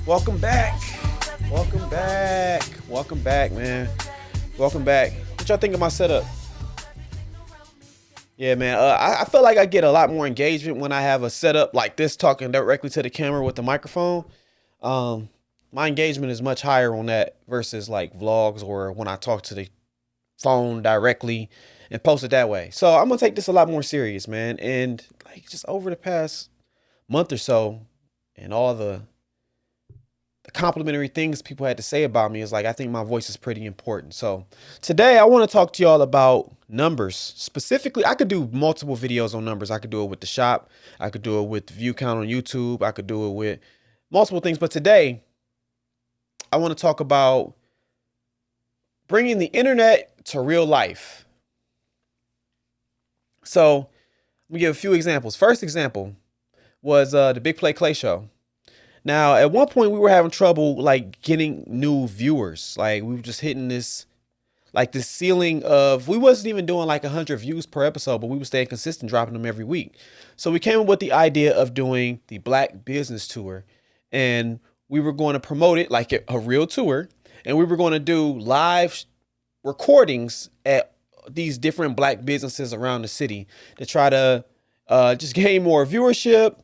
Welcome back. Welcome back. Welcome back, man. Welcome back. What y'all think of my setup? Yeah, man. I feel like I get a lot more engagement when I have a setup like this, talking directly to the camera with the microphone. Um, my engagement is much higher on that versus like vlogs or when I talk to the phone directly and post it that way. So I'm gonna take this a lot more serious, man. And like just over the past month or so, and all the complimentary things people had to say about me is like I think my voice is pretty important. So today I want to talk to y'all about numbers. Specifically, I could do multiple videos on numbers. I could do it with the shop. I could do it with the view count on YouTube. I could do it with multiple things. But today I want to talk about bringing the internet to real life. So let me give a few examples. First example was the Big Play Clay show. Now, at one point, we were having trouble like getting new viewers. Like we were just hitting this ceiling of we wasn't even doing like 100 views per episode, but we were staying consistent, dropping them every week. So we came up with the idea of doing the Black Business Tour, and we were going to promote it like a real tour, and we were going to do live recordings at these different Black businesses around the city to try to just gain more viewership.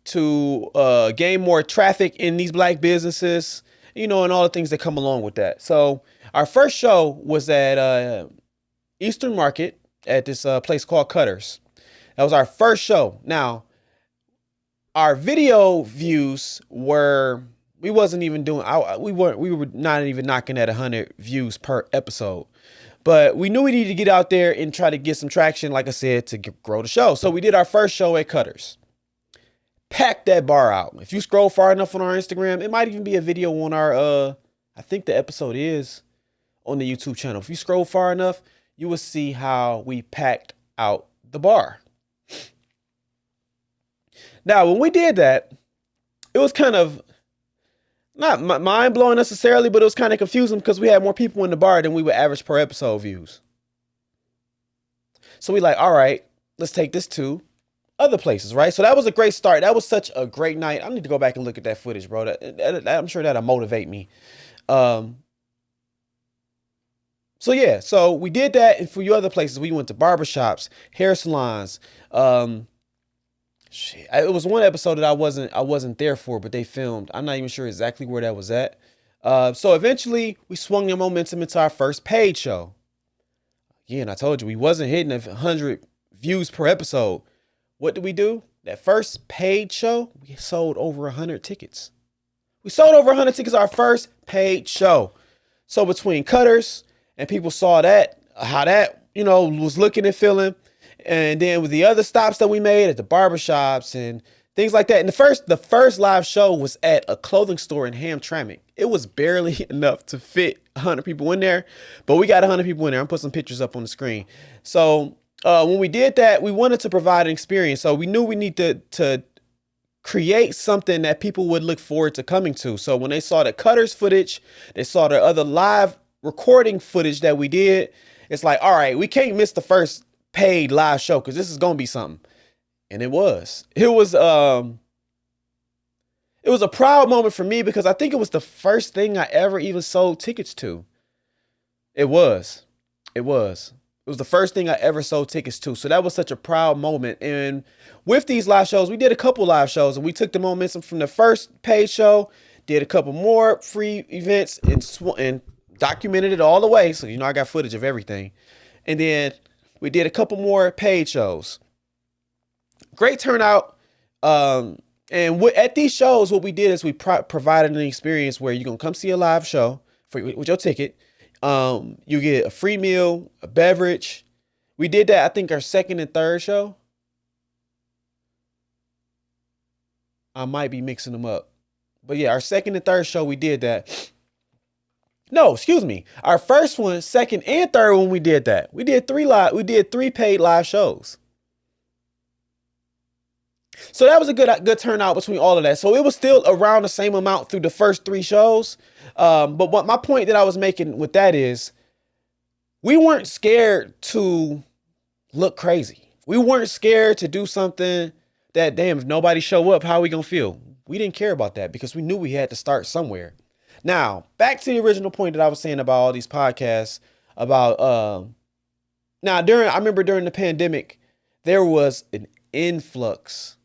To gain more traffic in these Black businesses, and all the things that come along with that. So our first show was at Eastern Market at this place called Cutters. That was our first show. Now, our video views we wasn't even doing, we were not even knocking at 100 views per episode. But we knew we needed to get out there and try to get some traction, like I said, to grow the show. So we did our first show at Cutters. Pack that bar out. If you scroll far enough on our Instagram, it might even be a video on our I think the episode is on the YouTube channel. If you scroll far enough, you will see how we packed out the bar. Now, when we did that, it was kind of not mind blowing necessarily, but it was kind of confusing because we had more people in the bar than we would average per episode views. So we like, all right, let's take this to other places, right? So that was a great start. That was such a great night. I need to go back and look at that footage, bro. I'm sure that'll motivate me. So yeah, so we did that, and for a few other places, we went to barbershops, hair salons. It was one episode that I wasn't there for, but they filmed. I'm not even sure exactly where that was at. So eventually, we swung the momentum into our first paid show. Yeah, and I told you we wasn't hitting 100 views per episode. What did we do? That first paid show, we sold over 100 tickets. We sold over 100 tickets our first paid show. So between Cutters and people saw that, how that, was looking and feeling. And then with the other stops that we made at the barbershops and things like that. And the first live show was at a clothing store in Hamtramck. It was barely enough to fit 100 people in there, but we got 100 people in there. I'm putting some pictures up on the screen. So when we did that, we wanted to provide an experience. So we knew we needed to create something that people would look forward to coming to. So when they saw the Cutters footage, they saw the other live recording footage that we did. It's like, all right, we can't miss the first paid live show because this is going to be something. And it was. It was a proud moment for me because I think it was the first thing I ever even sold tickets to. It was. It was the first thing I ever sold tickets to. So that was such a proud moment. And with these live shows, we did a couple live shows and we took the momentum from the first paid show, did a couple more free events and documented it all the way. So, I got footage of everything. And then we did a couple more paid shows. Great turnout. And at these shows, what we did is we provided an experience where you're going to come see a live show with your ticket. You get a free meal, a beverage. We did that, I think, our second and third show. I might be mixing them up. But yeah, our second and third show, we did that. No, excuse me. Our first one, second and third one, we did that. We did three paid live shows. So that was a good turnout between all of that. So it was still around the same amount through the first three shows. But what my point that I was making with that is we weren't scared to look crazy. We weren't scared to do something that, damn, if nobody show up, how are we going to feel? We didn't care about that because we knew we had to start somewhere. Now, back to the original point that I was saying about all these podcasts about I remember during the pandemic, there was an influx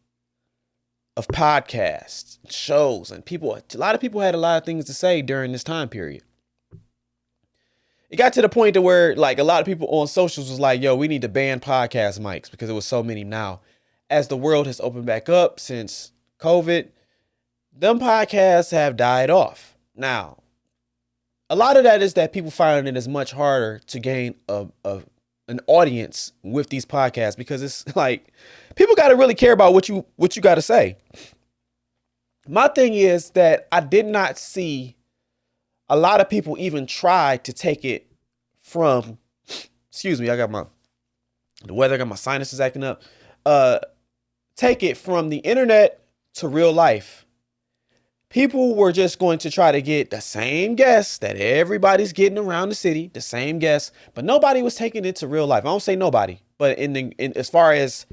of podcasts, shows, and a lot of people had a lot of things to say during this time period. It got to the point to where like a lot of people on socials was like, yo, we need to ban podcast mics because it was so many now. As the world has opened back up since COVID, them podcasts have died off. Now, a lot of that is that people find it is much harder to gain an audience with these podcasts because it's like people got to really care about what you got to say. My thing is that I did not see a lot of people even try to take it from, excuse me, I got the weather, I got my sinuses acting up. Take it from the internet to real life. People were just going to try to get the same guests that everybody's getting around the city, the same guests, but nobody was taking it to real life. I don't say nobody, but in as far as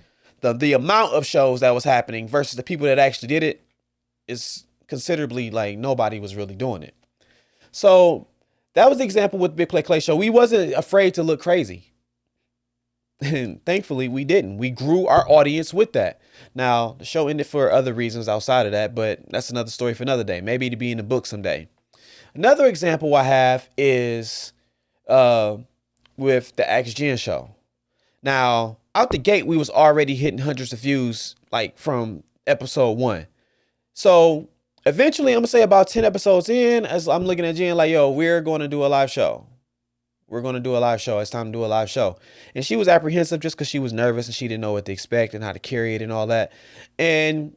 the amount of shows that was happening versus the people that actually did it is considerably like nobody was really doing it. So that was the example with Big Play Clay Show. We wasn't afraid to look crazy. And thankfully we didn't. We grew our audience with that. Now the show ended for other reasons outside of that, but that's another story for another day. Maybe to be in the book someday. Another example I have is with the Ask Jen show. Now out the gate, we was already hitting hundreds of views like from episode 1. So eventually, I'm going to say about 10 episodes in, as I'm looking at Jen like, yo, we're going to do a live show. We're going to do a live show. It's time to do a live show. And she was apprehensive just because she was nervous and she didn't know what to expect and how to carry it and all that. And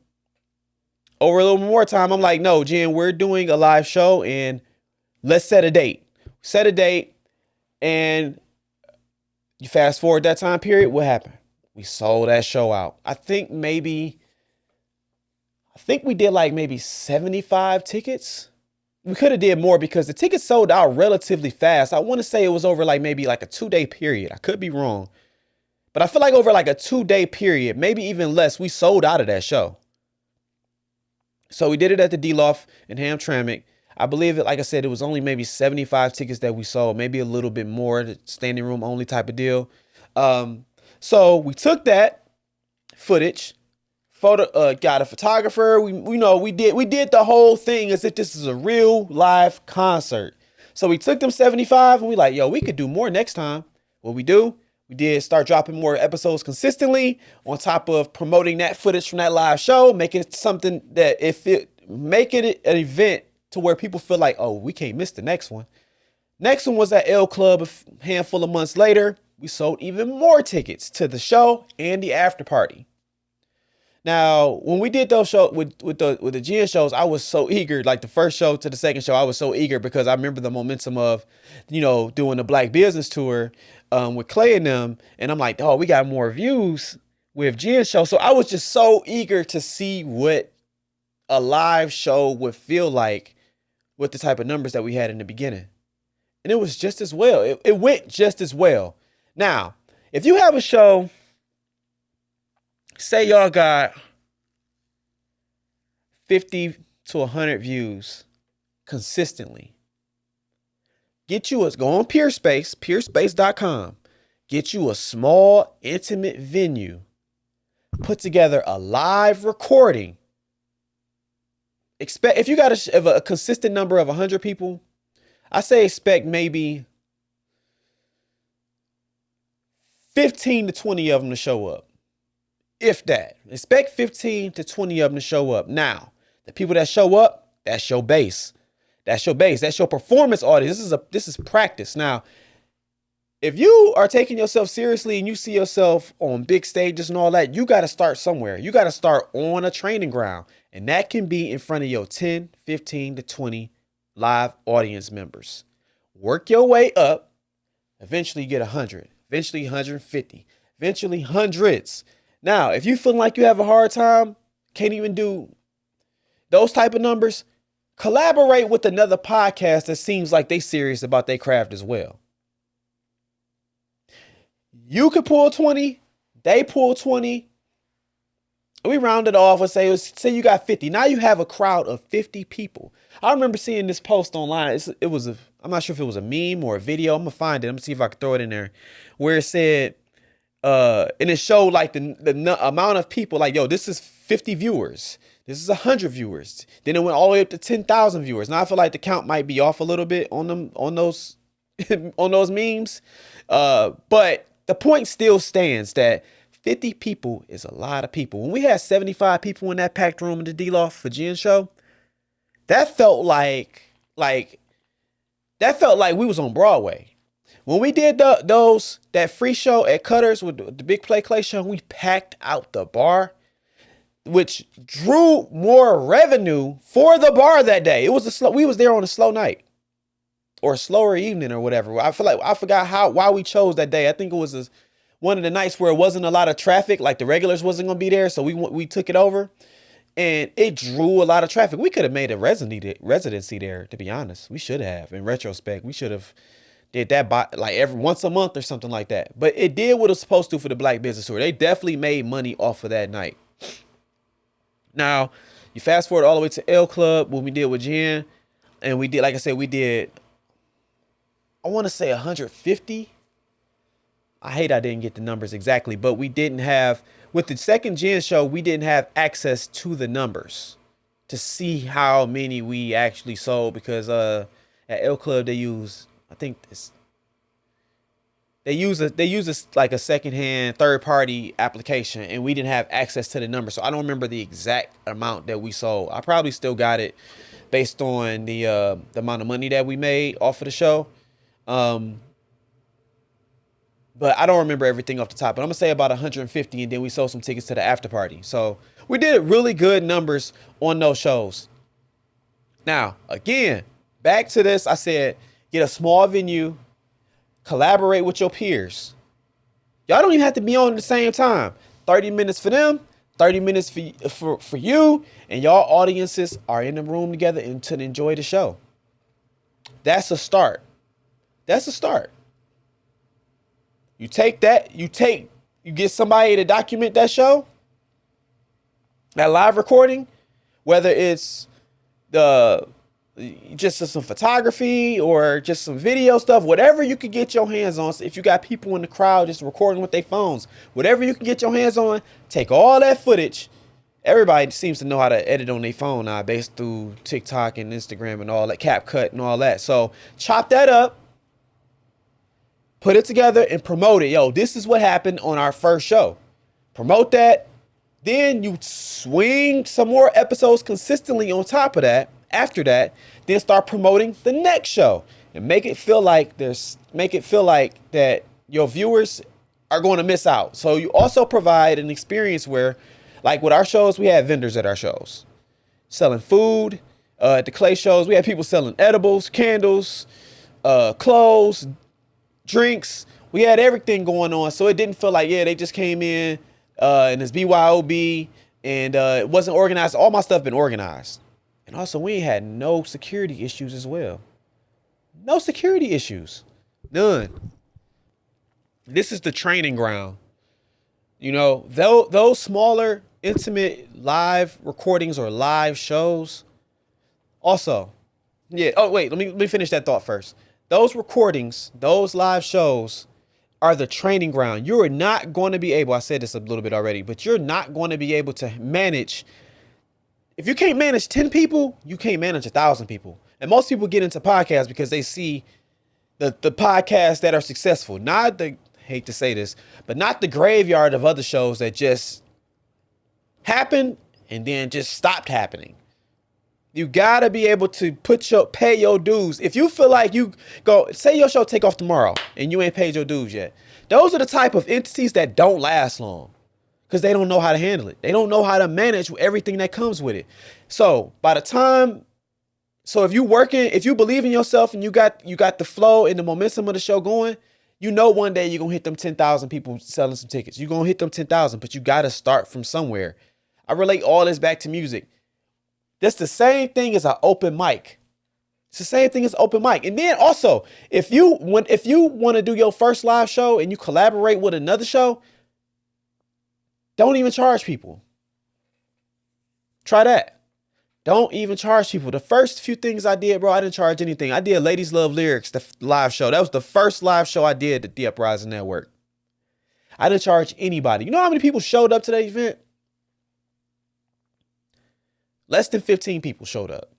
over a little more time, I'm like, no, Jen, we're doing a live show and let's set a date. Set a date. And you fast forward that time period, what happened? We sold that show out. I think we did like maybe 75 tickets. We could have did more because the tickets sold out relatively fast. I want to say it was over like maybe like a 2-day period. I could be wrong, but I feel like over like a 2-day period, maybe even less, we sold out of that show. So we did it at the D-Loft in Hamtramck. I believe it, like I said, it was only maybe 75 tickets that we sold, maybe a little bit more, the standing room only type of deal. So we took that footage, got a photographer. We did the whole thing as if this is a real live concert. So we took them 75 and we like, yo, we could do more next time. What we do? We did start dropping more episodes consistently on top of promoting that footage from that live show, making it something that making it an event to where people feel like, oh, we can't miss the next one. Next one was at L Club a handful of months later. We sold even more tickets to the show and the after party. Now, when we did those shows with the Jen shows, I was so eager. Like the first show to the second show, I was so eager because I remember the momentum of, doing the Black Business Tour with Clay and them. And I'm like, oh, we got more views with Jen show. So I was just so eager to see what a live show would feel like with the type of numbers that we had in the beginning. And it was just as well. It went just as well. Now, if you have a show, say y'all got 50 to 100 views consistently. Go on peerspace.com. Get you a small, intimate venue. Put together a live recording. If you got a consistent number of 100 people, I say expect maybe 15 to 20 of them to show up. If that. Expect 15 to 20 of them to show up. Now, the people that show up, that's your base. That's your base. That's your performance audience. This is practice. Now, if you are taking yourself seriously and you see yourself on big stages and all that, you got to start somewhere. You got to start on a training ground. And that can be in front of your 10, 15 to 20 live audience members. Work your way up. Eventually you get 100. Eventually 150. Eventually hundreds. Now, if you feel like you have a hard time, can't even do those type of numbers, collaborate with another podcast that seems like they serious about their craft as well. You could pull 20, they pull 20, We rounded off and say you got 50. Now you have a crowd of 50 people. I remember seeing this post online. I'm not sure if it was a meme or a video. I'm gonna find it. I'm gonna see if I can throw it in there, where it said, and it showed like the amount of people. Like, yo, this is 50 viewers. This is 100 viewers. Then it went all the way up to 10,000 viewers. Now I feel like the count might be off a little bit on those on those memes, but the point still stands that 50 people is a lot of people. When we had 75 people in that packed room in the D-Loft for Jen's show, that felt like we was on Broadway. When we did that free show at Cutter's with the Big Play Clay show, we packed out the bar, which drew more revenue for the bar that day. We was there on a slow night or a slower evening or whatever. I feel like I forgot why we chose that day. I think it was one of the nights where it wasn't a lot of traffic, like the regulars wasn't gonna be there, so we took it over, and it drew a lot of traffic. We could have made a residency there, to be honest. We should have. In retrospect, we should have did that by like once a month or something like that. But it did what it was supposed to for the Black Business Tour. They definitely made money off of that night. Now, you fast forward all the way to L Club, what we did with Jen, and we did, like I said, I want to say 150. I hate I didn't get the numbers exactly, but we didn't have, with the second Jen show, we didn't have access to the numbers to see how many we actually sold, because at L Club they use like a secondhand third party application, and we didn't have access to the numbers. So I don't remember the exact amount that we sold. I probably still got it based on the amount of money that we made off of the show. But I don't remember everything off the top. But I'm gonna say about 150, and then we sold some tickets to the after party. So we did really good numbers on those shows. Now, again, back to this. I said, get a small venue, collaborate with your peers. Y'all don't even have to be on at the same time. 30 minutes for them, 30 minutes for you, and y'all audiences are in the room together and to enjoy the show. That's a start. That's a start. You take that, you get somebody to document that show, that live recording, whether it's just some photography or just some video stuff, whatever you can get your hands on. So if you got people in the crowd just recording with their phones, whatever you can get your hands on, take all that footage. Everybody seems to know how to edit on their phone now, based through TikTok and Instagram and all that, CapCut and all that. So chop that up, put it together, and promote it. Yo, this is what happened on our first show. Promote that. Then you swing some more episodes consistently on top of that. After that, then start promoting the next show and make it feel like that your viewers are going to miss out. So you also provide an experience where, like with our shows, we had vendors at our shows selling food. At the Clay shows, we had people selling edibles, candles, clothes, drinks. We had everything going on, so it didn't feel like, yeah, they just came in and it's BYOB, and it wasn't organized. All my stuff been organized. And also, we ain't had no security issues as well. No security issues. None. This is the training ground. You know, those smaller, intimate live recordings or live shows. Also, yeah. Oh, wait, let me finish that thought first. Those recordings, those live shows are the training ground. You are not going to be able, I said this a little bit already, but you're not going to be able to manage. If you can't manage 10 people, you can't manage 1,000 people. And most people get into podcasts because they see the podcasts that are successful. Hate to say this, but not the graveyard of other shows that just happened and then just stopped happening. You gotta be able to pay your dues. If you feel like say your show take off tomorrow and you ain't paid your dues yet. Those are the type of entities that don't last long, because they don't know how to handle it. They don't know how to manage everything that comes with it. So if you believe in yourself and you got the flow and the momentum of the show going, you know one day you're going to hit them 10,000 people selling some tickets. You're going to hit them 10,000, but you got to start from somewhere. I relate all this back to music. That's the same thing as an open mic. It's the same thing as open mic. And then also, if you want to do your first live show and you collaborate with another show, don't even charge people. Try that. Don't even charge people. The first few things I did, bro, I didn't charge anything. I did Ladies Love Lyrics, the live show. That was the first live show I did at the Uprising Network. I didn't charge anybody. You know how many people showed up to that event? Less than 15 people showed up.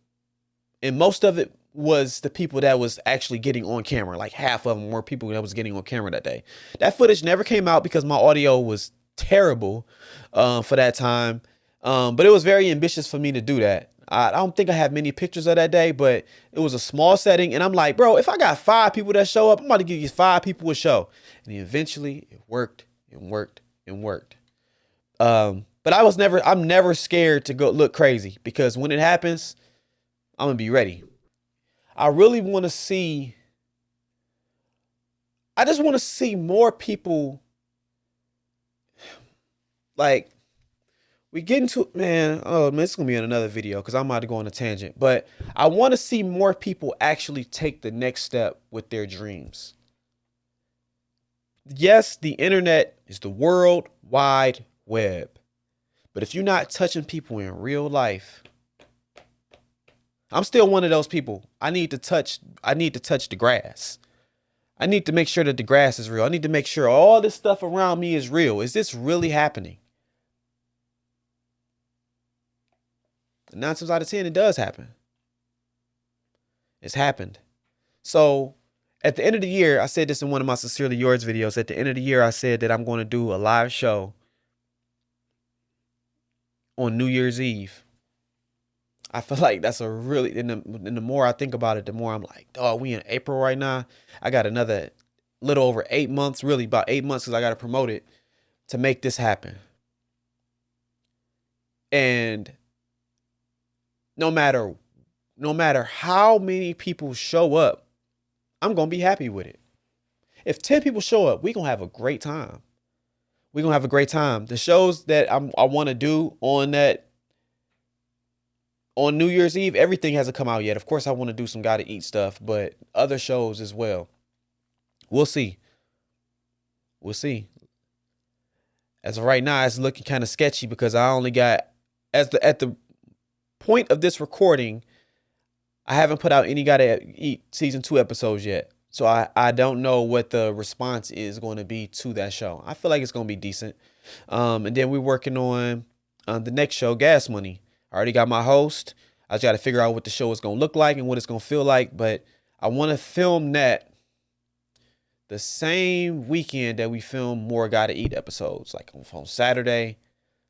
And most of it was the people that was actually getting on camera. Like half of them were people that was getting on camera that day. That footage never came out because my audio was terrible for that time. But it was very ambitious for me to do that. I don't think I have many pictures of that day, but it was a small setting. And I'm like, bro, if I got 5 people that show up, I'm about to give you 5 people a show. And eventually it worked and worked and worked. But I'm never scared to go look crazy, because when it happens, I'm going to be ready. I really want to see, I just want to see more people. Like, we get into, man, oh man, it's going to be in another video because I'm about to go on a tangent. But I want to see more people actually take the next step with their dreams. Yes, the internet is the world wide web. But if you're not touching people in real life, I'm still one of those people. I need to touch the grass. I need to make sure that the grass is real. I need to make sure all this stuff around me is real. Is this really happening? 9 times out of 10, it does happen. It's happened. So at the end of the year, I said this in one of my Sincerely Yours videos. At the end of the year, I said that I'm going to do a live show on New Year's Eve. I feel like that's a really, and the more I think about it, the more I'm like, dog, we in April right now. I got another little over 8 months, really about 8 months, because I got to promote it to make this happen. And no matter how many people show up, I'm going to be happy with it. If 10 people show up, we're going to have a great time. We're going to have a great time. The shows that I want to do on New Year's Eve, everything hasn't come out yet. Of course, I want to do some Gotta Eat stuff, but other shows as well. We'll see. We'll see. As of right now, it's looking kind of sketchy because I only got, at the point of this recording, I haven't put out any Gotta Eat season 2 episodes yet. So I don't know what the response is going to be to that show. I feel like it's going to be decent. And then we're working on the next show, Gas Money. I already got my host. I just got to figure out what the show is going to look like and what it's going to feel like. But I want to film that the same weekend that we film more Gotta Eat episodes. Like on Saturday,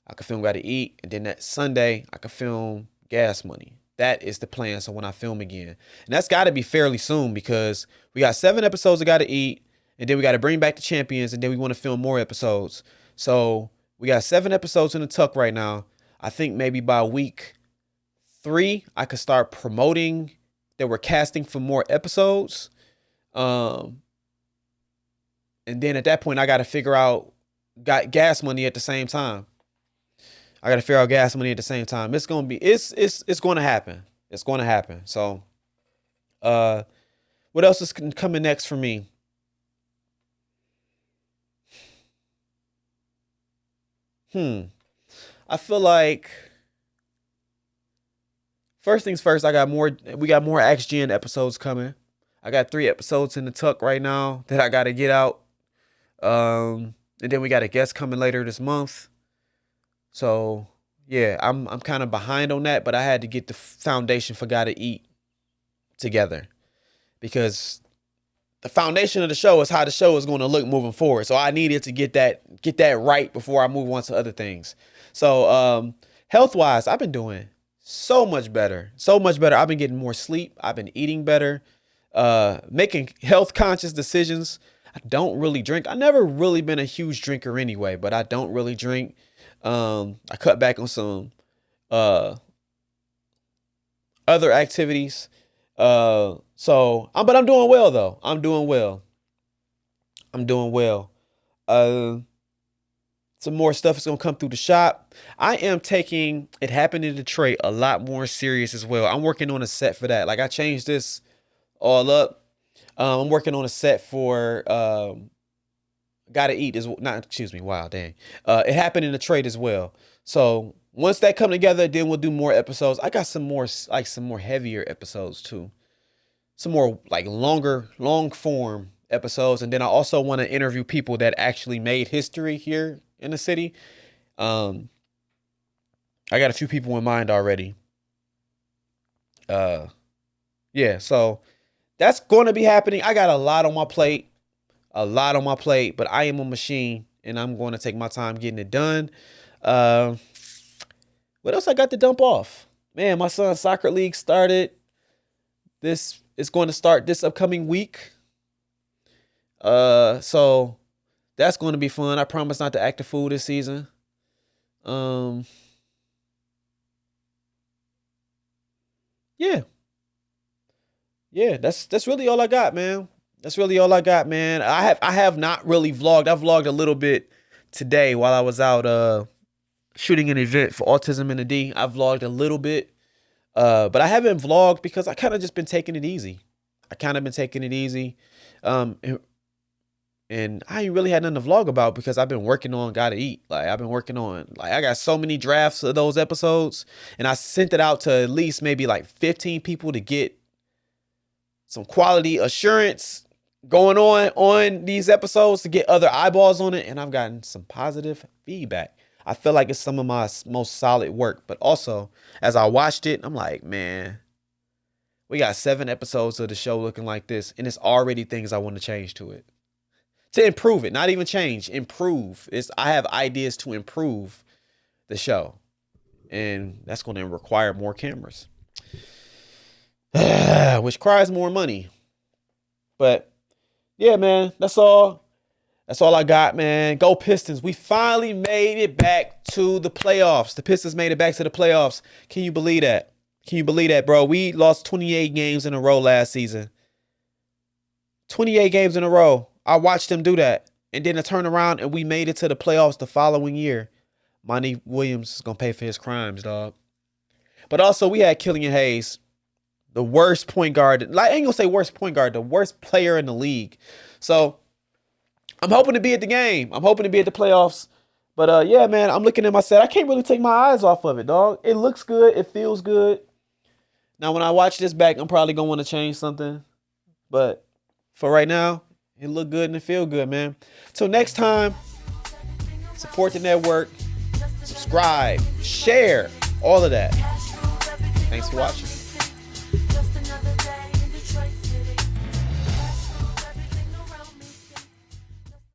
I could film Gotta Eat. And then that Sunday, I could film Gas Money. That is the plan. So when I film again, and that's got to be fairly soon because we got 7 episodes of Gotta Eat, and then we got to bring back the champions, and then we want to film more episodes. So we got 7 episodes in the tuck right now. I think maybe by week 3, I could start promoting that we're casting for more episodes. And then at that point, I got to figure out Gas Money at the same time. I got to figure out Gas Money at the same time. It's going to be, it's going to happen. It's going to happen. So, what else is coming next for me? I feel like, first things first, we got more XGN episodes coming. I got 3 episodes in the tuck right now that I got to get out. And then we got a guest coming later this month. So yeah, I'm kind of behind on that, but I had to get the foundation for Gotta Eat together because the foundation of the show is how the show is going to look moving forward. So I needed to get that right before I move on to other things. So health wise, I've been doing so much better. So much better. I've been getting more sleep. I've been eating better, making health conscious decisions. I don't really drink. I've never really been a huge drinker anyway, but I don't really drink. I cut back on some other activities. But I'm doing well though. I'm doing well. Some more stuff is gonna come through the shop. I am taking It Happened in Detroit a lot more serious as well. I'm working on a set for that. Like I changed this all up. I'm working on a set for Gotta Eat is not, excuse me. Wow, dang. It Happened in Detroit as well. So Once that come together, then we'll do more episodes. I got some more heavier episodes too. Some more like long form episodes. And then I also want to interview people that actually made history here in the city. I got a few people in mind already. Yeah, so that's going to be happening. I got a lot on my plate. But I am a machine and I'm going to take my time getting it done. What else I got to dump off? Man, my son's soccer league started. This is going to start this upcoming week. So that's going to be fun. I promise not to act a fool this season. Yeah. Yeah, that's really all I got, man. That's really all I got, man. I have not really vlogged. I vlogged a little bit today while I was out shooting an event for Autism in the D. I vlogged a little bit. But I haven't vlogged because I kind of just been taking it easy. And I ain't really had nothing to vlog about because I've been working on Gotta Eat. Like I got so many drafts of those episodes and I sent it out to at least maybe like 15 people to get some quality assurance going on these episodes to get other eyeballs on it. And I've gotten some positive feedback. I feel like it's some of my most solid work, but also as I watched it, I'm like, man, we got 7 episodes of the show looking like this. And it's already things I want to change to it. To improve it, not even change, improve. I have ideas to improve the show. And that's going to require more cameras. Which requires more money. But yeah, man, that's all. That's all I got, man. Go Pistons. We finally made it back to the playoffs. The Pistons made it back to the playoffs. Can you believe that? Can you believe that, bro? We lost 28 games in a row last season. 28 games in a row. I watched them do that. And then I turned around and we made it to the playoffs the following year. Monty Williams is going to pay for his crimes, dog. But also we had Killian Hayes, the worst point guard. Like, I ain't going to say worst point guard, the worst player in the league. So I'm hoping to be at the game. I'm hoping to be at the playoffs. But yeah, man, I'm looking at my set. I can't really take my eyes off of it, dog. It looks good. It feels good. Now, when I watch this back, I'm probably going to want to change something. But for right now, it look good and it feel good, man. Till next time, support the network, subscribe, share, all of that. Thanks for watching.